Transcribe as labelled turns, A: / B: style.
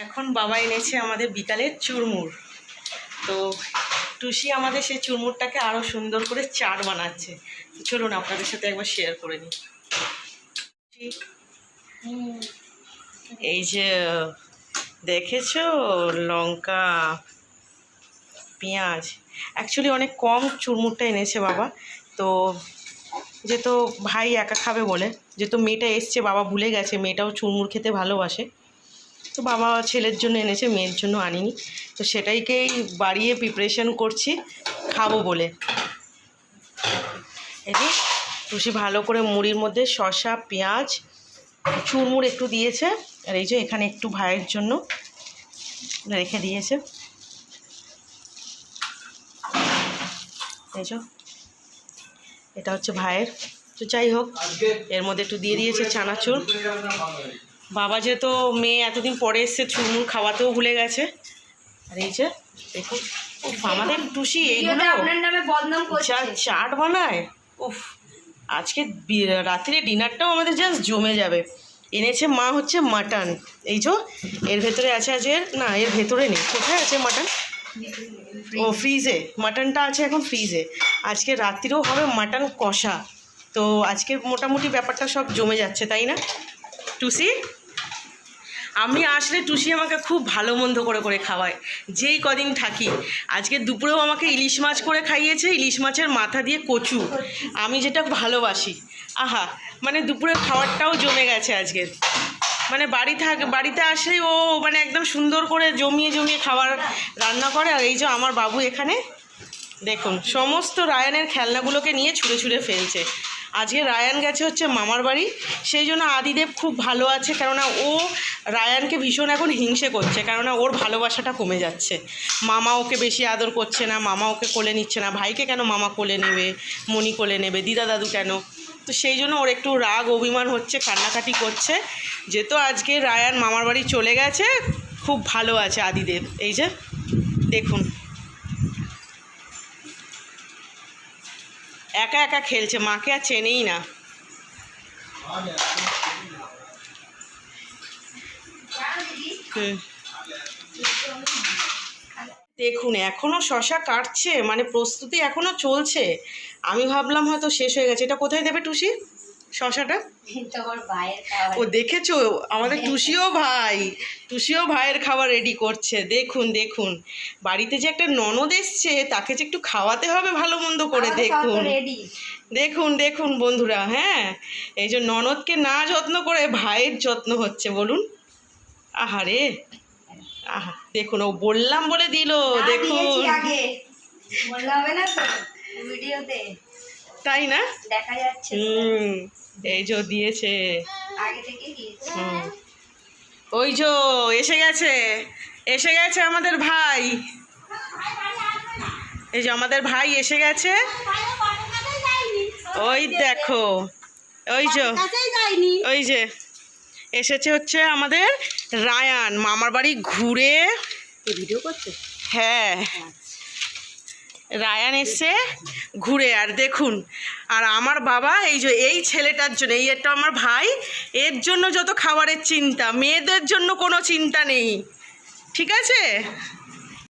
A: এখন বাবা এনেছে আমাদের বিকালের চুরমুর। তো টুসি আমাদের সেই চুরমুরটাকে আরও সুন্দর করে চাট বানাচ্ছে। চলুন আপনাদের সাথে একবার শেয়ার করে নিই। এই যে দেখেছো, লঙ্কা, পেঁয়াজ, অ্যাকচুয়ালি অনেক কম চুরমুরটা এনেছে বাবা। তো যেহেতু ভাই একা খাবে বলে, যেহেতু মেয়েটা এসছে, বাবা ভুলে গেছে মেয়েটাও চুরমুর খেতে ভালোবাসে, তো বাবা ছেলের জন্য এনেছে, মেয়ের জন্য আনিনি। তো সেটাইকেই বাড়িয়ে প্রিপারেশন করছি খাবো বলে। এই যে টুসি ভালো করে মুড়ির মধ্যে শসা, পেঁয়াজ, চুরমুর একটু দিয়েছে। আর এই যে এখানে একটু ভাইয়ের জন্য রেখে দিয়েছে। এই যে এটা হচ্ছে ভাইয়ের। তো যাই হোক, এর মধ্যে একটু দিয়ে দিয়েছে চানাচুর। বাবা যেহেতু মেয়ে এতদিন পরে এসছে, চুরমুর খাওয়াতেও ভুলে গেছে। আর এই যে দেখুন, আমাদের টুসি এইগুলো যা চাট বানায়, উফ, আজকে রাত্রে ডিনারটাও আমাদের জাস্ট জমে যাবে। এনেছে মা হচ্ছে মাটন। এই যে এর ভেতরে আছে আজকে, না এর ভেতরে নেই, কোথায় আছে মাটন? ও ফ্রিজে, মাটনটা আছে এখন ফ্রিজে। আজকে রাত্রিরেও হবে মাটন কষা। তো আজকে মোটামুটি ব্যাপারটা সব জমে যাচ্ছে, তাই না টুসি? আমি আসলে টুসি আমাকে খুব ভালো মন্দ করে করে খাওয়ায় যেই কদিন থাকি। আজকে দুপুরেও আমাকে ইলিশ মাছ করে খাইয়েছে, ইলিশ মাছের মাথা দিয়ে কচু, আমি যেটা ভালোবাসি। আহা, মানে দুপুরের খাবারটাও জমে গেছে আজকে। মানে বাড়িতে আসলেই ও মানে একদম সুন্দর করে জমিয়ে জমিয়ে খাবার রান্না করে। আর এই যে আমার বাবু এখানে দেখুন সমস্ত রায়ানের খেলনাগুলোকে নিয়ে ছুঁড়ে ছুঁড়ে ফেলছে। আজকে রায়ান গেছে হচ্ছে মামার বাড়ি, সেই জন্য আদিদেব খুব ভালো আছে, কেননা ও রায়ানকে ভীষণ এখন হিংসে করছে, কেননা ওর ভালোবাসাটা কমে যাচ্ছে। মামা ওকে বেশি আদর করছে না, মামা ওকে কোলে নিচ্ছে না। ভাইকে কেন মামা কোলে নেবে, মণি কোলে নেবে, দিদা দাদু কেন? তো সেই জন্য ওর একটু রাগ অভিমান হচ্ছে, কান্নাকাটি করছে। যেহেতু আজকে রায়ান মামার বাড়ি চলে গেছে, খুব ভালো আছে আদিদেব। এই যে দেখুন একা একা খেলছে, মাকে আর চেনেই না। দেখুন এখনো শশা কাটছে, মানে প্রস্তুতি এখনো চলছে। আমি ভাবলাম হয়তো শেষ হয়ে গেছে। এটা কোথায় দেবে টুসি শশাটা? ও দেখেছো, আমাদের টুসিও ভাইয়ের খাবার রেডি করছে। দেখুন দেখুন, বাড়িতে যে একটা ননদ এসছে, তাকে যে একটু খাওয়াতে হবে ভালো মন্দ করে। দেখুন দেখুন দেখুন বন্ধুরা, হ্যাঁ, এই যে ননদকে না যত্ন করে ভাইয়ের যত্ন হচ্ছে, বলুন। আহারে, আহা দেখুন, ও বললাম বলে দিল। দেখুন, তাই না? দেখা যাচ্ছে। এই যে দিয়েছে, ওই যে এসে গেছে আমাদের ভাই। এই যে আমাদের ভাই এসে গেছে, ওই দেখো, ওই যে এসেছে হচ্ছে আমাদের রায়ান মামার বাড়ি ঘুরে। ভিডিও করছে, হ্যাঁ, রায়ান এসছে ঘুরে। আর দেখুন, আর আমার বাবা এই যে এই ছেলেটার জন্য, এই একটা আমার ভাই, এর জন্য যত খাবারের চিন্তা, মেয়েদের জন্য কোনো চিন্তা নেই, ঠিক আছে?